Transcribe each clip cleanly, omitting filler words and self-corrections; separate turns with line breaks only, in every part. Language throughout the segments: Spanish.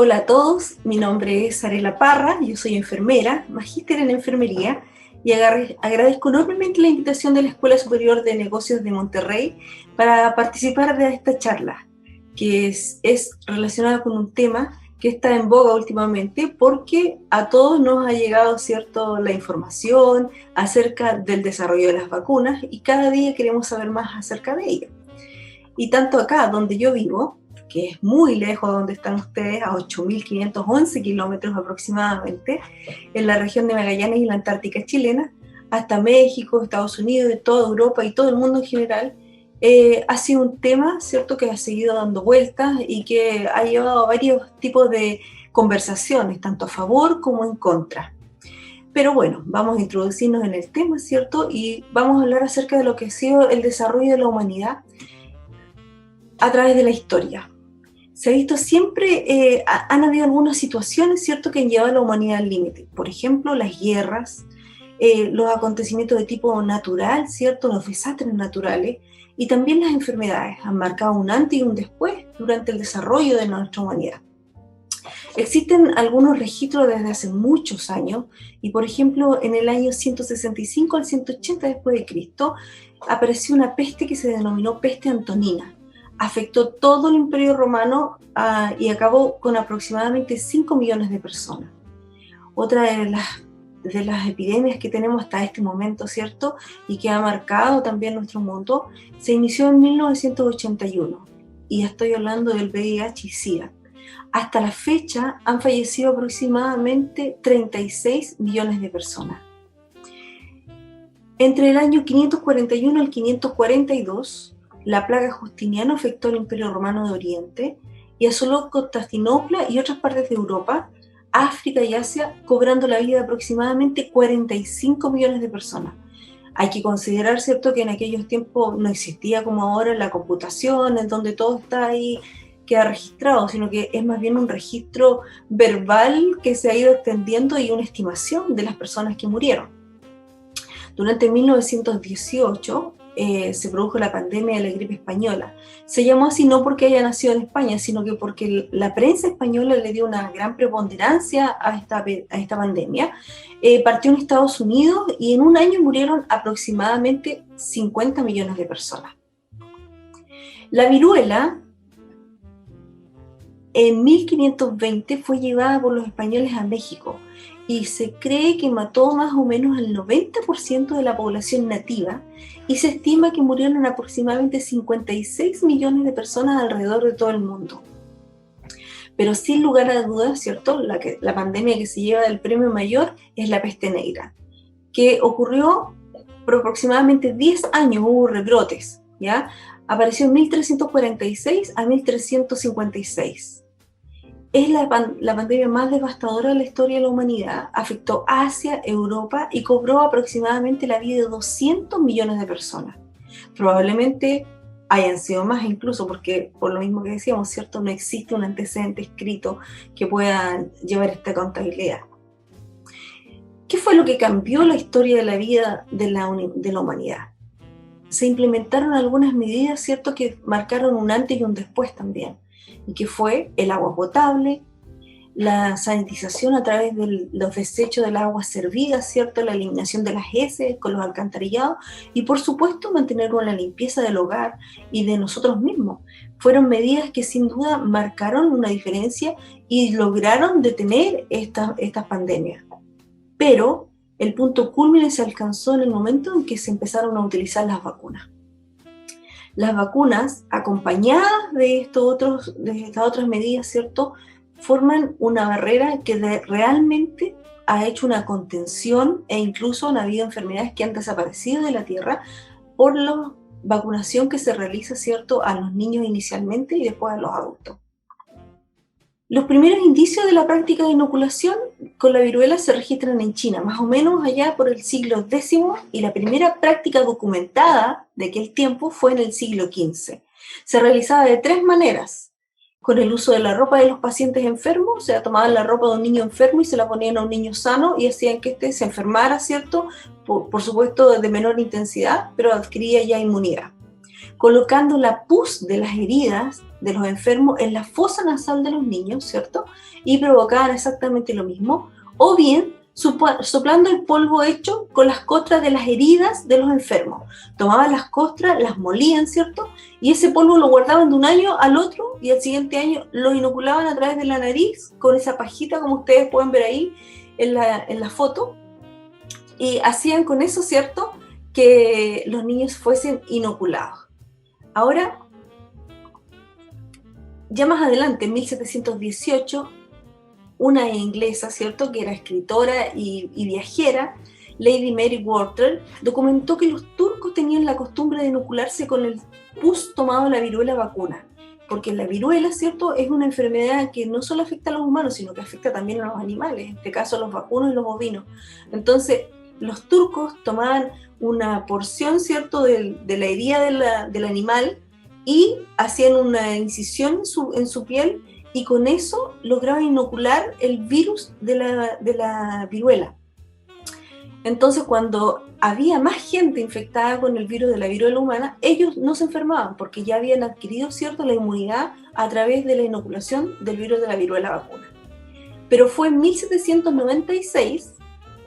Hola a todos, mi nombre es Arela Parra, yo soy enfermera, magíster en enfermería y agradezco enormemente la invitación de la Escuela Superior de Negocios de Monterrey para participar de esta charla, que es relacionada con un tema que está en boga últimamente porque a todos nos ha llegado, ¿cierto?, la información acerca del desarrollo de las vacunas y cada día queremos saber más acerca de ello. Y tanto acá donde yo vivo, que es muy lejos de donde están ustedes, a 8.511 kilómetros aproximadamente, en la región de Magallanes y la Antártica chilena, hasta México, Estados Unidos, toda Europa y todo el mundo en general, ha sido un tema, ¿cierto?, que ha seguido dando vueltas y que ha llevado a varios tipos de conversaciones, tanto a favor como en contra. Pero bueno, vamos a introducirnos en el tema, ¿cierto? Y vamos a hablar acerca de lo que ha sido el desarrollo de la humanidad a través de la historia. Se ha visto siempre, han habido algunas situaciones, ¿cierto?, que han llevado a la humanidad al límite. Por ejemplo, las guerras, los acontecimientos de tipo natural, ¿cierto?, los desastres naturales, y también las enfermedades han marcado un antes y un después durante el desarrollo de nuestra humanidad. Existen algunos registros desde hace muchos años, y por ejemplo, en el año 165 al 180 después de Cristo, apareció una peste que se denominó peste antonina. Afectó todo el Imperio Romano y acabó con aproximadamente 5 millones de personas. Otra de las epidemias que tenemos hasta este momento, ¿cierto?, y que ha marcado también nuestro mundo, se inició en 1981, y estoy hablando del VIH y SIDA. Hasta la fecha han fallecido aproximadamente 36 millones de personas. Entre el año 541 al 542, la plaga Justiniano afectó al Imperio Romano de Oriente y asoló Constantinopla y otras partes de Europa, África y Asia, cobrando la vida de aproximadamente 45 millones de personas. Hay que considerar, ¿cierto?, que en aquellos tiempos no existía como ahora la computación, en donde todo está ahí, queda registrado, sino que es más bien un registro verbal que se ha ido extendiendo y una estimación de las personas que murieron. Durante 1918 se produjo la pandemia de la gripe española. Se llamó así no porque haya nacido en España, sino que porque la prensa española le dio una gran preponderancia a esta pandemia. Partió en Estados Unidos y en un año murieron aproximadamente 50 millones de personas. La viruela en 1520 fue llevada por los españoles a México y se cree que mató más o menos al 90% de la población nativa y se estima que murieron aproximadamente 56 millones de personas alrededor de todo el mundo. Pero sin lugar a dudas, ¿cierto?, la pandemia que se lleva el premio mayor es la peste negra, que ocurrió por aproximadamente 10 años, hubo rebrotes, ¿ya? Apareció en 1346 a 1356. Es la pandemia más devastadora de la historia de la humanidad, afectó Asia, Europa y cobró aproximadamente la vida de 200 millones de personas. Probablemente hayan sido más incluso porque, por lo mismo que decíamos, ¿cierto?, no existe un antecedente escrito que pueda llevar esta contabilidad. ¿Qué fue lo que cambió la historia de la vida de la humanidad? Se implementaron algunas medidas, ¿cierto?, que marcaron un antes y un después también, y que fue el agua potable, la sanitización a través de los desechos del agua servida, ¿cierto?, la eliminación de las heces con los alcantarillados y, por supuesto, mantener una limpieza del hogar y de nosotros mismos. Fueron medidas que sin duda marcaron una diferencia y lograron detener estas pandemias. Pero el punto cúlmine se alcanzó en el momento en que se empezaron a utilizar las vacunas. Las vacunas, acompañadas de estas otras medidas, ¿cierto?, forman una barrera que realmente ha hecho una contención e incluso han habido enfermedades que han desaparecido de la Tierra por la vacunación que se realiza, ¿cierto?, a los niños inicialmente y después a los adultos. Los primeros indicios de la práctica de inoculación con la viruela se registran en China, más o menos allá por el siglo X, y la primera práctica documentada de aquel tiempo fue en el siglo XV. Se realizaba de 3 maneras: con el uso de la ropa de los pacientes enfermos, o sea, tomaban la ropa de un niño enfermo y se la ponían a un niño sano y hacían que éste se enfermara, ¿cierto?, por supuesto de menor intensidad, pero adquiría ya inmunidad. Colocando la pus de las heridas de los enfermos en la fosa nasal de los niños, ¿cierto? Y provocaban exactamente lo mismo, o bien soplando el polvo hecho con las costras de las heridas de los enfermos. Tomaban las costras, las molían, ¿cierto? Y ese polvo lo guardaban de un año al otro y al siguiente año lo inoculaban a través de la nariz con esa pajita, como ustedes pueden ver ahí en la foto. Y hacían con eso, ¿cierto?, que los niños fuesen inoculados. Ahora, ya más adelante, en 1718, una inglesa, ¿cierto?, que era escritora y viajera, Lady Mary Wortley, documentó que los turcos tenían la costumbre de inocularse con el pus tomado de la viruela vacuna, porque la viruela, ¿cierto?, es una enfermedad que no solo afecta a los humanos, sino que afecta también a los animales, en este caso a los vacunos y los bovinos. Entonces, los turcos tomaban una porción, ¿cierto?, de la herida del animal y hacían una incisión en su piel, y con eso lograban inocular el virus de la viruela. Entonces, cuando había más gente infectada con el virus de la viruela humana, ellos no se enfermaban porque ya habían adquirido, ¿cierto?, la inmunidad a través de la inoculación del virus de la viruela vacuna. Pero fue en 1796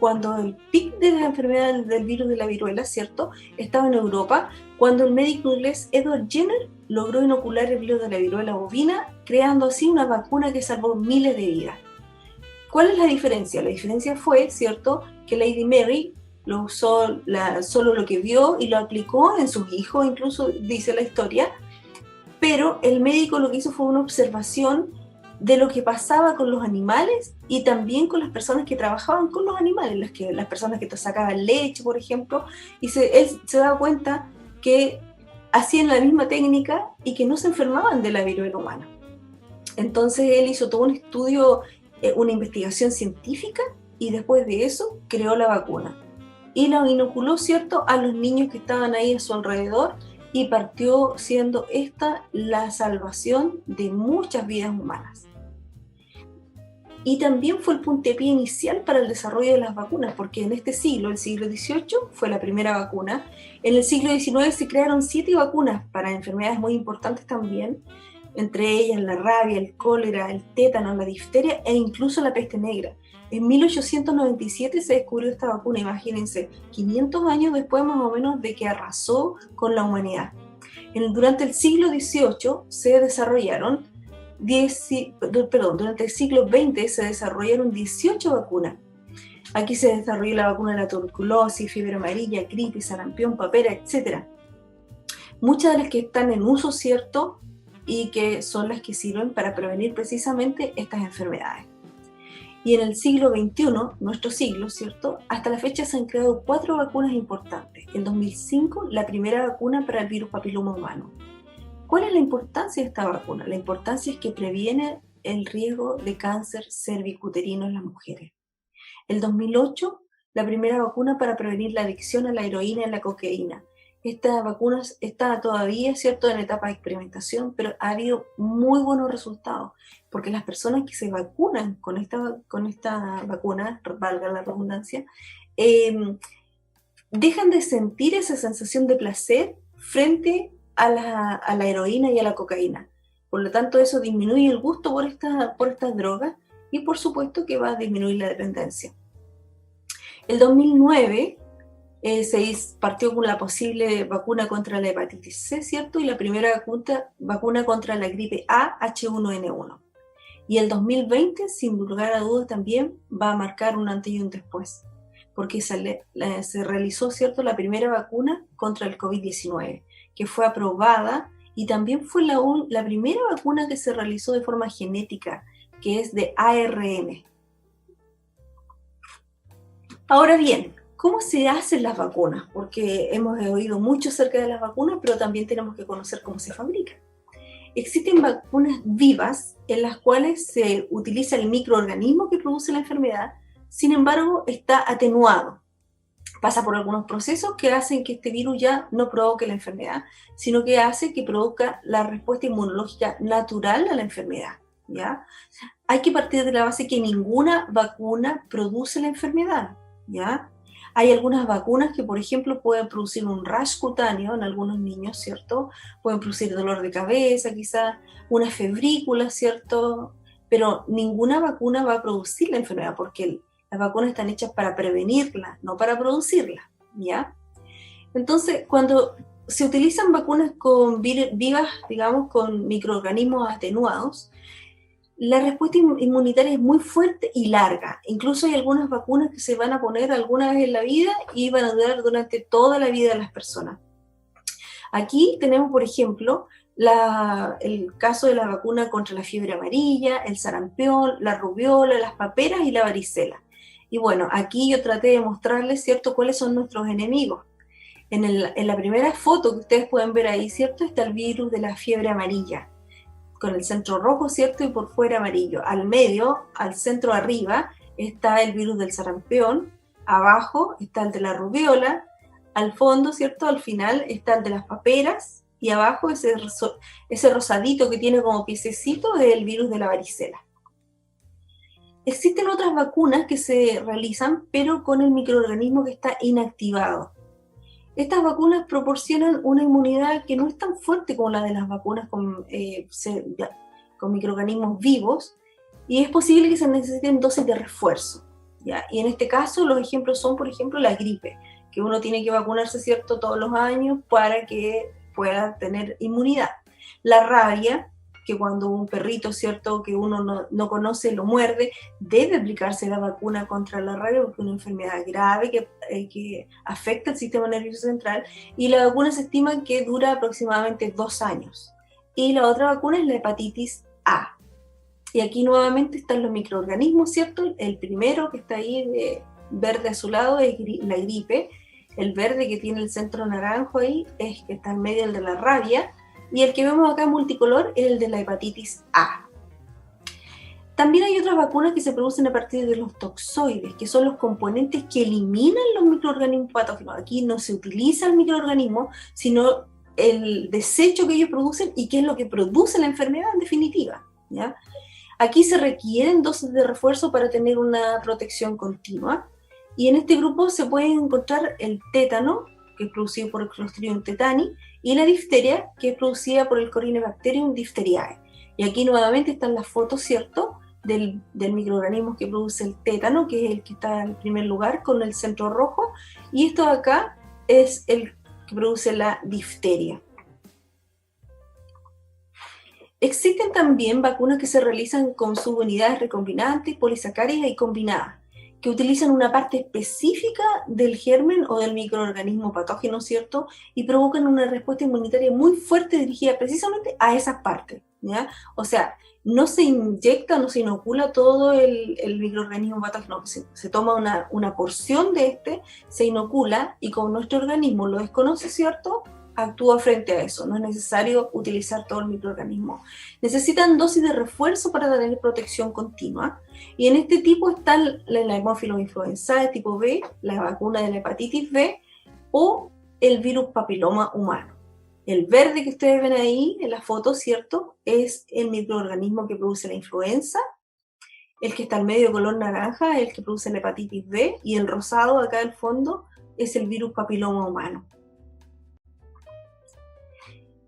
cuando el pic de la enfermedad del virus de la viruela, ¿cierto?, estaba en Europa, cuando el médico inglés Edward Jenner logró inocular el virus de la viruela bovina, creando así una vacuna que salvó miles de vidas. ¿Cuál es la diferencia? La diferencia fue, ¿cierto?, que Lady Mary lo usó solo lo que vio y lo aplicó en sus hijos, incluso dice la historia, pero el médico lo que hizo fue una observación de lo que pasaba con los animales y también con las personas que trabajaban con los animales, las personas que sacaban leche, por ejemplo, y él se daba cuenta que hacían la misma técnica y que no se enfermaban de la viruela humana. Entonces él hizo todo un estudio, una investigación científica, y después de eso creó la vacuna. Y la inoculó, ¿cierto?, a los niños que estaban ahí a su alrededor, y partió siendo esta la salvación de muchas vidas humanas. Y también fue el puntapié inicial para el desarrollo de las vacunas, porque en este siglo, el siglo XVIII, fue la primera vacuna. En el siglo XIX se crearon 7 vacunas para enfermedades muy importantes también, entre ellas la rabia, el cólera, el tétano, la difteria e incluso la peste negra. En 1897 se descubrió esta vacuna, imagínense, 500 años después más o menos de que arrasó con la humanidad. Durante el siglo XVIII se desarrollaron durante el siglo XX se desarrollaron 18 vacunas. Aquí se desarrolló la vacuna de la tuberculosis, fiebre amarilla, gripe, sarampión, papera, etc. Muchas de las que están en uso, ¿cierto?, y que son las que sirven para prevenir precisamente estas enfermedades. Y en el siglo XXI, nuestro siglo, ¿cierto?, hasta la fecha se han creado 4 vacunas importantes. En 2005, la primera vacuna para el virus papiloma humano. ¿Cuál es la importancia de esta vacuna? La importancia es que previene el riesgo de cáncer cervicuterino en las mujeres. En 2008, la primera vacuna para prevenir la adicción a la heroína y a la cocaína. Esta vacuna está todavía, ¿cierto?, en etapa de experimentación, pero ha habido muy buenos resultados, porque las personas que se vacunan con esta vacuna, valga la redundancia, dejan de sentir esa sensación de placer frente a la heroína y a la cocaína. Por lo tanto, eso disminuye el gusto por estas drogas y por supuesto que va a disminuir la dependencia. El 2009 partió con la posible vacuna contra la hepatitis C, ¿cierto? Y la primera vacuna contra la gripe A H1N1. Y el 2020, sin lugar a dudas, también va a marcar un antes y un después, porque se realizó, ¿cierto?, la primera vacuna contra el COVID-19, que fue aprobada, y también fue la primera vacuna que se realizó de forma genética, que es de ARN. Ahora bien, ¿cómo se hacen las vacunas? Porque hemos oído mucho acerca de las vacunas, pero también tenemos que conocer cómo se fabrican. Existen vacunas vivas en las cuales se utiliza el microorganismo que produce la enfermedad, sin embargo está atenuado. Pasa por algunos procesos que hacen que este virus ya no provoque la enfermedad, sino que hace que produzca la respuesta inmunológica natural a la enfermedad, ¿ya? Hay que partir de la base que ninguna vacuna produce la enfermedad, ¿ya? Hay algunas vacunas que, por ejemplo, pueden producir un rash cutáneo en algunos niños, ¿cierto? Pueden producir dolor de cabeza, quizás una febrícula, ¿cierto? Pero ninguna vacuna va a producir la enfermedad porque las vacunas están hechas para prevenirla, no para producirla, ¿ya? Entonces, cuando se utilizan vacunas con vivas, digamos, con microorganismos atenuados, la respuesta inmunitaria es muy fuerte y larga. Incluso hay algunas vacunas que se van a poner alguna vez en la vida y van a durar durante toda la vida de las personas. Aquí tenemos, por ejemplo, el caso de la vacuna contra la fiebre amarilla, el sarampión, la rubiola, las paperas y la varicela. Y bueno, aquí yo traté de mostrarles, ¿cierto?, cuáles son nuestros enemigos. En la primera foto que ustedes pueden ver ahí, ¿cierto?, está el virus de la fiebre amarilla, con el centro rojo, ¿cierto?, y por fuera amarillo. Al medio, al centro arriba, está el virus del sarampión, abajo está el de la rubiola, al fondo, ¿cierto?, al final está el de las paperas, y abajo ese rosadito que tiene como piececito es el virus de la varicela. Existen otras vacunas que se realizan, pero con el microorganismo que está inactivado. Estas vacunas proporcionan una inmunidad que no es tan fuerte como la de las vacunas con microorganismos vivos, y es posible que se necesiten dosis de refuerzo, ¿ya? Y en este caso los ejemplos son, por ejemplo, la gripe, que uno tiene que vacunarse, ¿cierto?, todos los años para que pueda tener inmunidad. La rabia, que cuando un perrito, ¿cierto?, que uno no conoce lo muerde, debe aplicarse la vacuna contra la rabia porque es una enfermedad grave que afecta el sistema nervioso central, y la vacuna se estima que dura aproximadamente 2 años. Y la otra vacuna es la hepatitis A. Y aquí nuevamente están los microorganismos, ¿cierto? El primero que está ahí de verde azulado es la gripe, el verde que tiene el centro naranjo ahí es que está en medio el de la rabia, y el que vemos acá multicolor es el de la hepatitis A. También hay otras vacunas que se producen a partir de los toxoides, que son los componentes que eliminan los microorganismos patógenos. Aquí no se utiliza el microorganismo, sino el desecho que ellos producen y qué es lo que produce la enfermedad en definitiva, ¿ya? Aquí se requieren dosis de refuerzo para tener una protección continua, y en este grupo se puede encontrar el tétano, que es producido por el Clostridium tetani, y la difteria, que es producida por el Corynebacterium diphtheriae. Y aquí nuevamente están las fotos, ¿cierto?, del microorganismo que produce el tétano, que es el que está en primer lugar con el centro rojo, y esto de acá es el que produce la difteria. Existen también vacunas que se realizan con subunidades recombinantes, polisacáridas y combinadas, que utilizan una parte específica del germen o del microorganismo patógeno, ¿cierto?, y provocan una respuesta inmunitaria muy fuerte dirigida precisamente a esas partes, ¿ya? O sea, no se inyecta, no se inocula todo el microorganismo patógeno, se toma una porción de este, se inocula, y como nuestro organismo lo desconoce, ¿cierto?, actúa frente a eso. No es necesario utilizar todo el microorganismo. Necesitan dosis de refuerzo para tener protección continua, y en este tipo está la Haemophilus influenzae tipo B, la vacuna de la hepatitis B o el virus papiloma humano. El verde que ustedes ven ahí en la foto, ¿cierto?, es el microorganismo que produce la influenza. El que está al medio color naranja es el que produce la hepatitis B, y el rosado acá al fondo es el virus papiloma humano.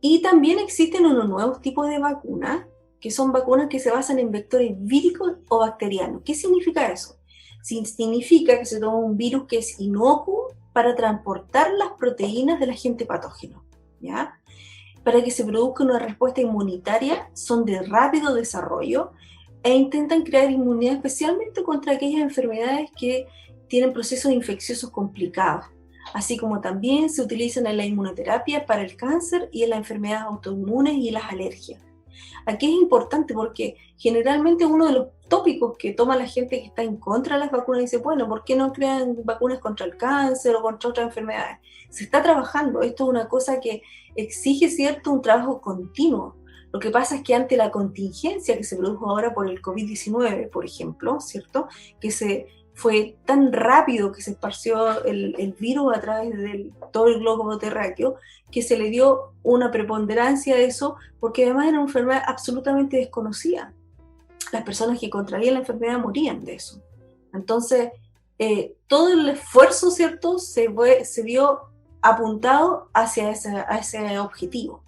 Y también existen unos nuevos tipos de vacunas, que son vacunas que se basan en vectores víricos o bacterianos. ¿Qué significa eso? Significa que se toma un virus que es inocuo para transportar las proteínas del agente patógeno, ¿ya? Para que se produzca una respuesta inmunitaria, son de rápido desarrollo e intentan crear inmunidad especialmente contra aquellas enfermedades que tienen procesos infecciosos complicados, así como también se utilizan en la inmunoterapia para el cáncer y en las enfermedades autoinmunes y las alergias. Aquí es importante porque generalmente uno de los tópicos que toma la gente que está en contra de las vacunas dice, bueno, ¿por qué no crean vacunas contra el cáncer o contra otras enfermedades? Se está trabajando, esto es una cosa que exige, ¿cierto?, un trabajo continuo. Lo que pasa es que ante la contingencia que se produjo ahora por el COVID-19, por ejemplo, ¿cierto?, que fue tan rápido que se esparció el virus a través de todo el globo terráqueo, que se le dio una preponderancia a eso, porque además era una enfermedad absolutamente desconocida. Las personas que contraían la enfermedad morían de eso. Entonces, todo el esfuerzo, ¿cierto?, se vio apuntado hacia ese objetivo.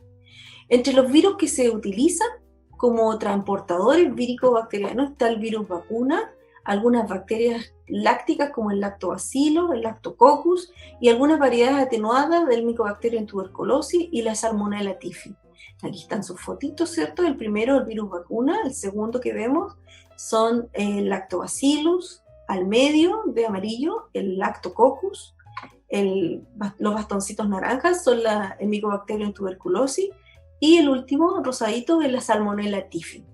Entre los virus que se utilizan como transportadores vírico-bacterianos está el virus vacuna, algunas bacterias lácticas como el lactobacillus, el lactococcus y algunas variedades atenuadas del Mycobacterium tuberculosis y la Salmonella typhi. Aquí están sus fotitos, ¿cierto? El primero, el virus vacuna, el segundo que vemos son el lactobacillus, al medio de amarillo, el lactococcus, los bastoncitos naranjas son el Mycobacterium tuberculosis y el último, rosadito, es la Salmonella typhi.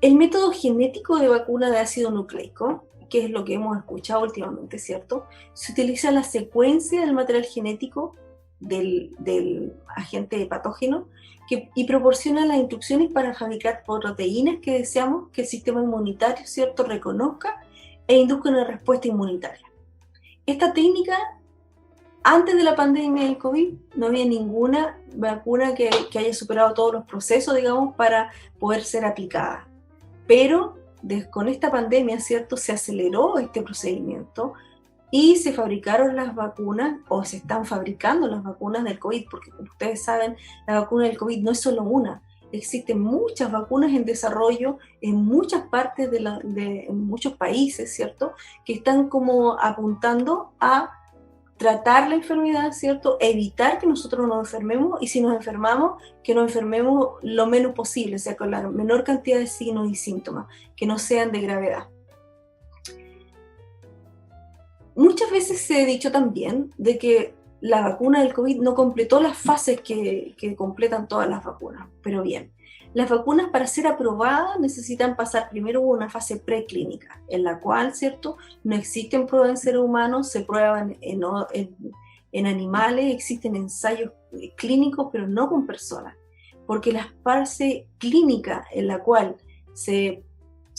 El método genético de vacuna de ácido nucleico, que es lo que hemos escuchado últimamente, ¿cierto? Se utiliza la secuencia del material genético del agente patógeno y proporciona las instrucciones para fabricar proteínas que deseamos que el sistema inmunitario, ¿cierto?, reconozca e induzca una respuesta inmunitaria. Esta técnica, antes de la pandemia del COVID, no había ninguna vacuna que haya superado todos los procesos, digamos, para poder ser aplicada. Pero con esta pandemia, ¿cierto?, se aceleró este procedimiento y se fabricaron las vacunas, o se están fabricando las vacunas del COVID, porque como ustedes saben, la vacuna del COVID no es solo una. Existen muchas vacunas en desarrollo en muchas partes en muchos países, ¿cierto?, que están como apuntando a tratar la enfermedad, ¿cierto?, evitar que nosotros nos enfermemos, y si nos enfermamos, que nos enfermemos lo menos posible, o sea, con la menor cantidad de signos y síntomas, que no sean de gravedad. Muchas veces se ha dicho también de que la vacuna del COVID no completó las fases que completan todas las vacunas, pero bien, las vacunas para ser aprobadas necesitan pasar primero una fase preclínica, en la cual, ¿cierto?, no existen pruebas en seres humanos, se prueban en animales, existen ensayos clínicos, pero no con personas, porque la fase clínica en la cual se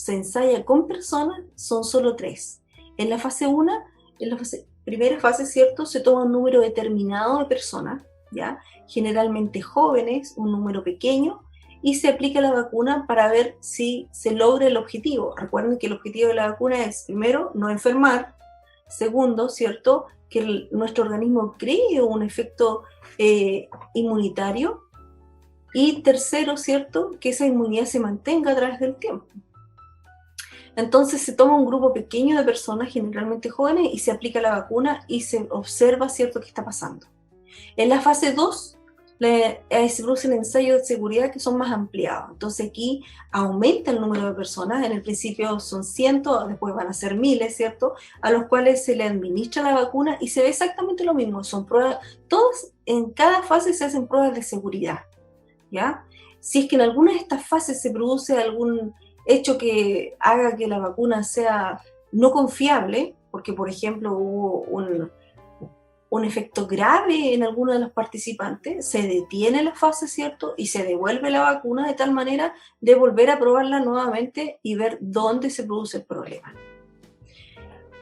ensaya con personas son solo 3. En la fase 1, en la primera fase, ¿cierto?, se toma un número determinado de personas, ¿ya?, generalmente jóvenes, un número pequeño, y se aplica la vacuna para ver si se logra el objetivo. Recuerden que el objetivo de la vacuna es, primero, no enfermar, segundo, ¿cierto?, que nuestro organismo cree un efecto inmunitario, y tercero, ¿cierto?, que esa inmunidad se mantenga a través del tiempo. Entonces se toma un grupo pequeño de personas, generalmente jóvenes, y se aplica la vacuna y se observa, ¿cierto?, qué está pasando. En la fase 2, se producen ensayos de seguridad que son más ampliados. Entonces aquí aumenta el número de personas, en el principio son cientos, después van a ser miles, ¿cierto?, a los cuales se le administra la vacuna y se ve exactamente lo mismo. Son pruebas, todas, en cada fase se hacen pruebas de seguridad, ¿ya? Si es que en alguna de estas fases se produce algún hecho que haga que la vacuna sea no confiable, porque por ejemplo hubo un efecto grave en alguno de los participantes, se detiene la fase, ¿cierto?, y se devuelve la vacuna de tal manera de volver a probarla nuevamente y ver dónde se produce el problema.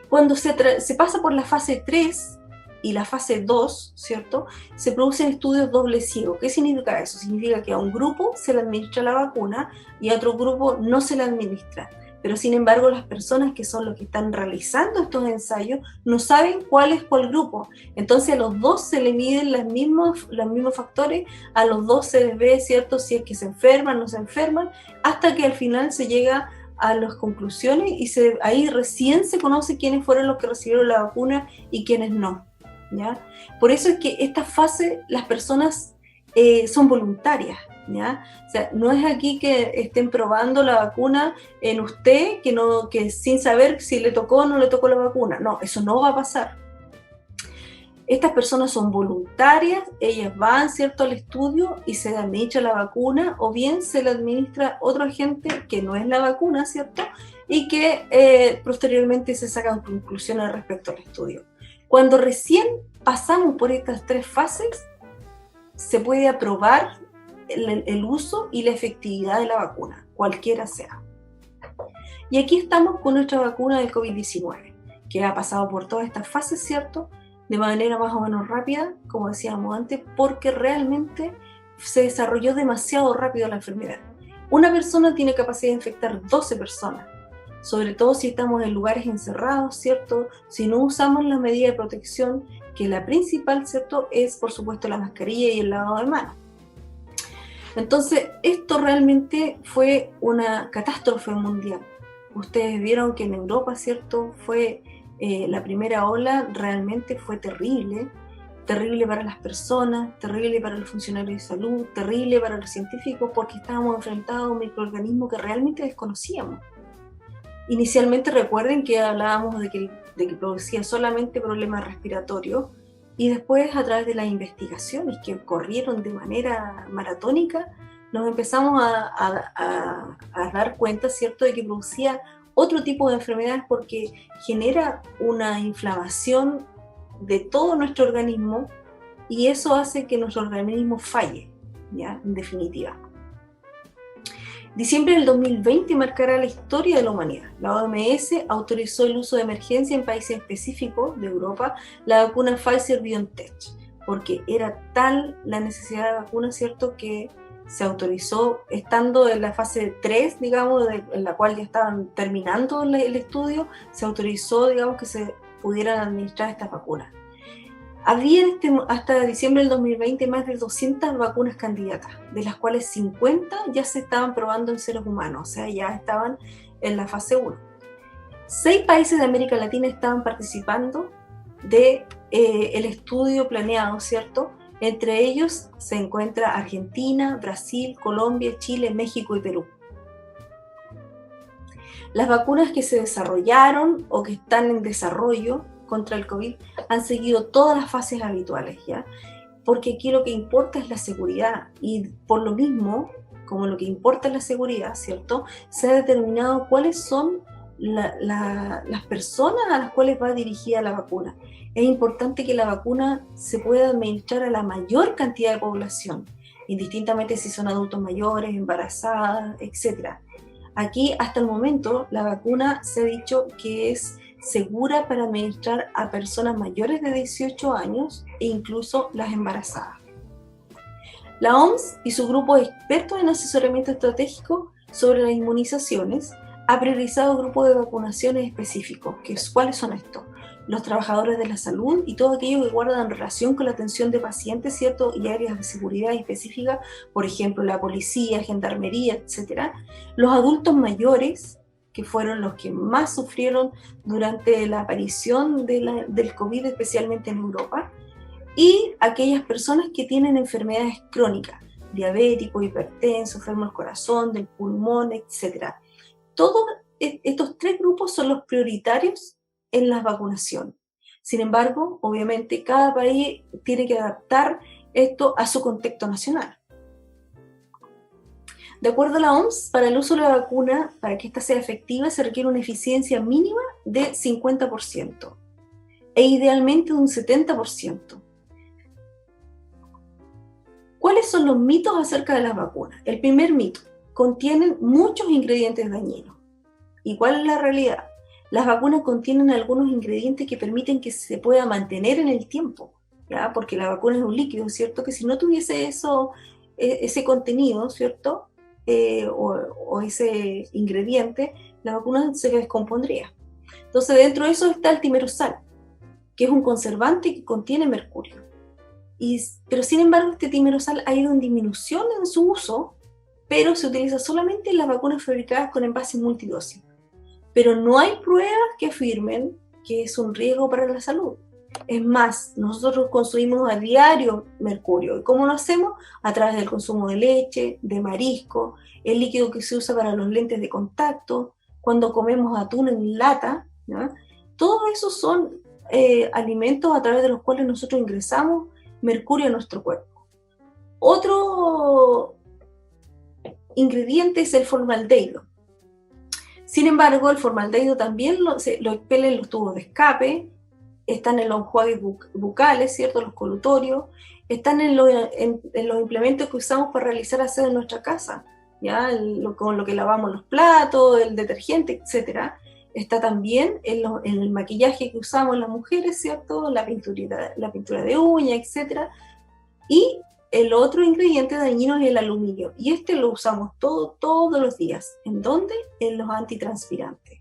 Cuando se pasa por la fase 3 y la fase 2, ¿cierto?, se producen estudios doble ciego. ¿Qué significa eso? Significa que a un grupo se le administra la vacuna y a otro grupo no se le administra. Pero sin embargo, las personas que son los que están realizando estos ensayos no saben cuál es cuál grupo. Entonces a los dos se le miden los mismos factores, a los dos se les ve, ¿cierto?, si es que se enferman o no se enferman, hasta que al final se llega a las conclusiones y ahí recién se conoce quiénes fueron los que recibieron la vacuna y quiénes no, ¿ya? Por eso es que esta fase las personas son voluntarias, ¿ya? O sea, no es aquí que estén probando la vacuna en usted, que sin saber si le tocó o no le tocó la vacuna. No, eso no va a pasar. Estas personas son voluntarias, ellas van, ¿cierto?, al estudio y se le administra la vacuna, o bien se le administra otro agente que no es la vacuna, ¿cierto?, y que posteriormente se sacan conclusiones respecto al estudio. Cuando recién pasamos por estas 3 fases, se puede aprobar el uso y la efectividad de la vacuna, cualquiera sea. Y aquí estamos con nuestra vacuna del COVID-19, que ha pasado por todas estas fases, ¿cierto?, de manera más o menos rápida, como decíamos antes, porque realmente se desarrolló demasiado rápido la enfermedad. Una persona tiene capacidad de infectar 12 personas. sobre todo si estamos en lugares encerrados, ¿cierto? Si no usamos la medida de protección, que la principal, ¿cierto?, es por supuesto la mascarilla y el lavado de manos. Entonces, esto realmente fue una catástrofe mundial. Ustedes vieron que en Europa, ¿cierto?, fue la primera ola, realmente fue terrible, terrible para las personas, terrible para los funcionarios de salud, terrible para los científicos, porque estábamos enfrentados a un microorganismo que realmente desconocíamos. Inicialmente recuerden que hablábamos de que producía solamente problemas respiratorios, y después, a través de las investigaciones que corrieron de manera maratónica, nos empezamos a dar cuenta, ¿cierto?, de que producía otro tipo de enfermedades, porque genera una inflamación de todo nuestro organismo, y eso hace que nuestro organismo falle, ¿ya?, en definitiva. Diciembre del 2020 marcará la historia de la humanidad. La OMS autorizó el uso de emergencia en países específicos de Europa la vacuna Pfizer-BioNTech, porque era tal la necesidad de vacuna, ¿cierto?, que se autorizó, estando en la fase 3, digamos, en la cual ya estaban terminando el estudio, se autorizó, digamos, que se pudieran administrar estas vacunas. Había hasta diciembre del 2020 más de 200 vacunas candidatas, de las cuales 50 ya se estaban probando en seres humanos, o sea, ya estaban en la fase 1. 6 países de América Latina estaban participando del estudio planeado, ¿cierto? Entre ellos se encuentra Argentina, Brasil, Colombia, Chile, México y Perú. Las vacunas que se desarrollaron o que están en desarrollo contra el COVID han seguido todas las fases habituales, ¿ya? Porque aquí lo que importa es la seguridad, y por lo mismo, como lo que importa es la seguridad, ¿cierto?, se ha determinado cuáles son las personas a las cuales va dirigida la vacuna. Es importante que la vacuna se pueda administrar a la mayor cantidad de población, indistintamente si son adultos mayores, embarazadas, etc. Aquí, hasta el momento, la vacuna se ha dicho que es segura para administrar a personas mayores de 18 años e incluso las embarazadas. La OMS y su grupo de expertos en asesoramiento estratégico sobre las inmunizaciones ha priorizado grupos de vacunaciones específicos. ¿Cuáles son estos? Los trabajadores de la salud y todo aquello que guardan relación con la atención de pacientes, ¿cierto?, y áreas de seguridad específicas, por ejemplo, la policía, gendarmería, etc. Los adultos mayores, que fueron los que más sufrieron durante la aparición del COVID, especialmente en Europa, y aquellas personas que tienen enfermedades crónicas, diabéticos, hipertensos, enfermos del corazón, del pulmón, etc. Todos estos 3 grupos son los prioritarios en la vacunación. Sin embargo, obviamente, cada país tiene que adaptar esto a su contexto nacional. De acuerdo a la OMS, para el uso de la vacuna, para que ésta sea efectiva, se requiere una eficiencia mínima de 50% e idealmente de un 70%. ¿Cuáles son los mitos acerca de las vacunas? El primer mito: contienen muchos ingredientes dañinos. ¿Y cuál es la realidad? Las vacunas contienen algunos ingredientes que permiten que se pueda mantener en el tiempo, ¿ya? Porque la vacuna es un líquido, ¿cierto? Que si no tuviese ese contenido, ¿cierto?, o ese ingrediente, la vacuna se descompondría. Entonces, dentro de eso está el timerosal, que es un conservante que contiene mercurio. Pero sin embargo, este timerosal ha ido en disminución en su uso, pero se utiliza solamente en las vacunas fabricadas con envases multidosis. Pero no hay pruebas que afirmen que es un riesgo para la salud. Es más, nosotros consumimos a diario mercurio. ¿Y cómo lo hacemos? A través del consumo de leche, de marisco, el líquido que se usa para los lentes de contacto, cuando comemos atún en lata, ¿no? Todos esos son alimentos a través de los cuales nosotros ingresamos mercurio a nuestro cuerpo. Otro ingrediente es el formaldehído. Sin embargo, el formaldehído también lo expelen los tubos de escape, están en los enjuagues bucales, ¿cierto?, los colutorios, están en los implementos que usamos para realizar aseo en nuestra casa, ¿ya? Con lo que lavamos los platos, el detergente, etc. Está también en el maquillaje que usamos las mujeres, ¿cierto?, la pintura de uña, etc. Y el otro ingrediente dañino es el aluminio, y este lo usamos todos los días. ¿En dónde? En los antitranspirantes.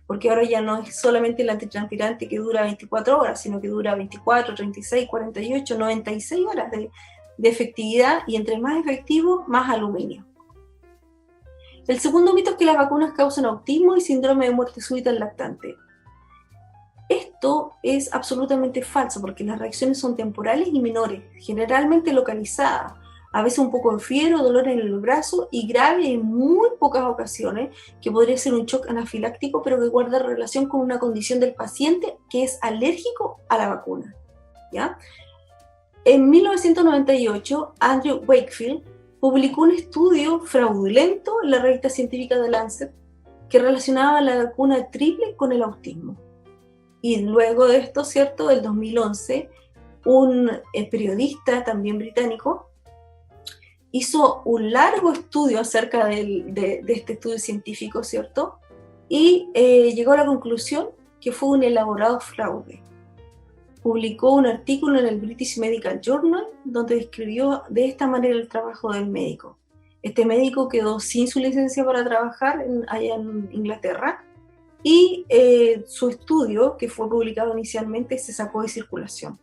porque ahora ya no es solamente el antitranspirante que dura 24 horas, sino que dura 24, 36, 48, 96 horas de efectividad, y entre más efectivo, más aluminio. El segundo mito es que las vacunas causan autismo y síndrome de muerte súbita en lactante. Esto es absolutamente falso, porque las reacciones son temporales y menores, generalmente localizadas, a veces un poco de fiebre o dolor en el brazo, y grave en muy pocas ocasiones, que podría ser un shock anafiláctico, pero que guarda relación con una condición del paciente que es alérgico a la vacuna, ¿ya? En 1998, Andrew Wakefield publicó un estudio fraudulento en la revista científica The Lancet que relacionaba la vacuna triple con el autismo. Y luego de esto, ¿cierto?, el 2011, un periodista también británico hizo un largo estudio acerca de este estudio científico, ¿cierto? Y llegó a la conclusión que fue un elaborado fraude. Publicó un artículo en el British Medical Journal donde describió de esta manera el trabajo del médico. Este médico quedó sin su licencia para trabajar allá en Inglaterra, y su estudio, que fue publicado inicialmente, se sacó de circulación.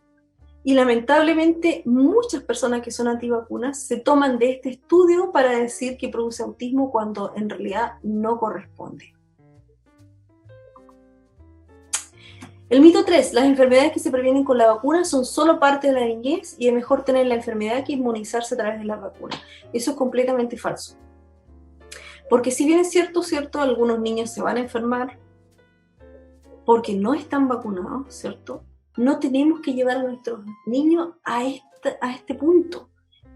Y lamentablemente muchas personas que son antivacunas se toman de este estudio para decir que produce autismo cuando en realidad no corresponde. El mito 3. Las enfermedades que se previenen con la vacuna son solo parte de la niñez y es mejor tener la enfermedad que inmunizarse a través de la vacuna. Eso es completamente falso. Porque si bien es cierto, algunos niños se van a enfermar porque no están vacunados, ¿cierto? No tenemos que llevar a nuestros niños a este punto,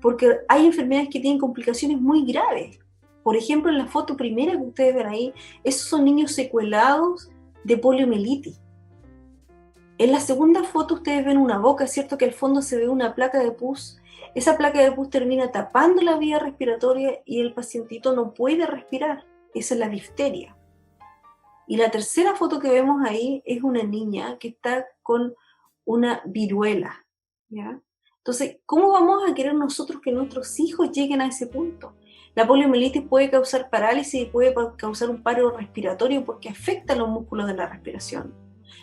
porque hay enfermedades que tienen complicaciones muy graves. Por ejemplo, en la foto primera que ustedes ven ahí, esos son niños secuelados de poliomielitis. En la segunda foto ustedes ven una boca, ¿cierto?, que al fondo se ve una placa de pus. Esa placa de pus termina tapando la vía respiratoria y el pacientito no puede respirar. Esa es la difteria. Y la tercera foto que vemos ahí es una niña que está con una viruela, ¿ya? Entonces, ¿cómo vamos a querer nosotros que nuestros hijos lleguen a ese punto? La poliomielitis puede causar parálisis y puede causar un paro respiratorio porque afecta los músculos de la respiración.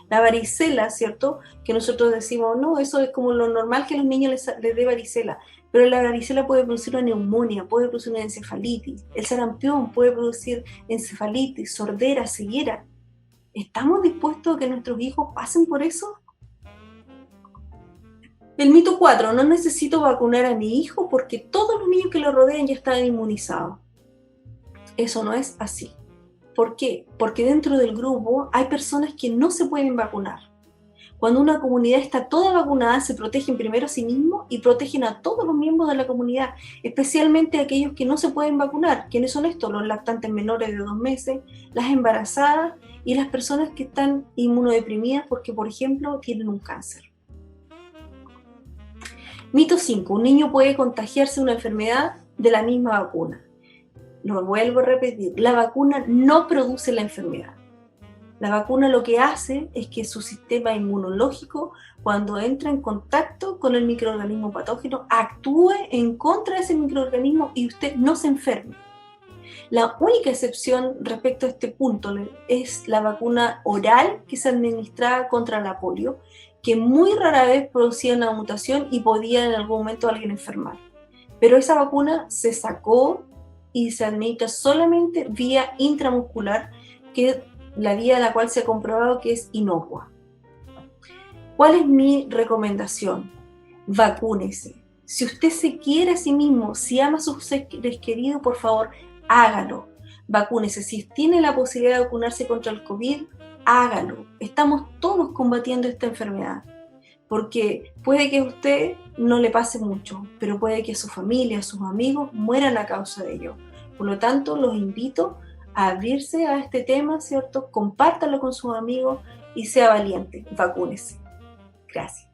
La varicela, ¿cierto?, que nosotros decimos, no, eso es como lo normal que a los niños les dé varicela, pero la varicela puede producir una neumonía, puede producir una encefalitis, el sarampión puede producir encefalitis, sordera, ceguera. ¿Estamos dispuestos a que nuestros hijos pasen por eso? El mito 4, no necesito vacunar a mi hijo porque todos los niños que lo rodean ya están inmunizados. Eso no es así. ¿Por qué? Porque dentro del grupo hay personas que no se pueden vacunar. Cuando una comunidad está toda vacunada, se protegen primero a sí mismos y protegen a todos los miembros de la comunidad, especialmente a aquellos que no se pueden vacunar. ¿Quiénes son estos? Los lactantes menores de 2 meses, las embarazadas y las personas que están inmunodeprimidas porque, por ejemplo, tienen un cáncer. Mito 5. Un niño puede contagiarse de una enfermedad de la misma vacuna. Lo vuelvo a repetir, la vacuna no produce la enfermedad. La vacuna lo que hace es que su sistema inmunológico, cuando entra en contacto con el microorganismo patógeno, actúe en contra de ese microorganismo y usted no se enferme. La única excepción respecto a este punto es la vacuna oral que se administraba contra la polio, que muy rara vez producía una mutación y podía en algún momento alguien enfermar. Pero esa vacuna se sacó y se administra solamente vía intramuscular, que es la vía a la cual se ha comprobado que es inocua. ¿Cuál es mi recomendación? Vacúnese. Si usted se quiere a sí mismo, si ama a sus seres queridos, por favor, hágalo. Vacúnese. Si tiene la posibilidad de vacunarse contra el COVID, hágalo. Estamos todos combatiendo esta enfermedad. Porque puede que a usted no le pase mucho, pero puede que a su familia, a sus amigos mueran a causa de ello. Por lo tanto, los invito a abrirse a este tema, ¿cierto? Compártalo con sus amigos y sea valiente. Vacúnese. Gracias.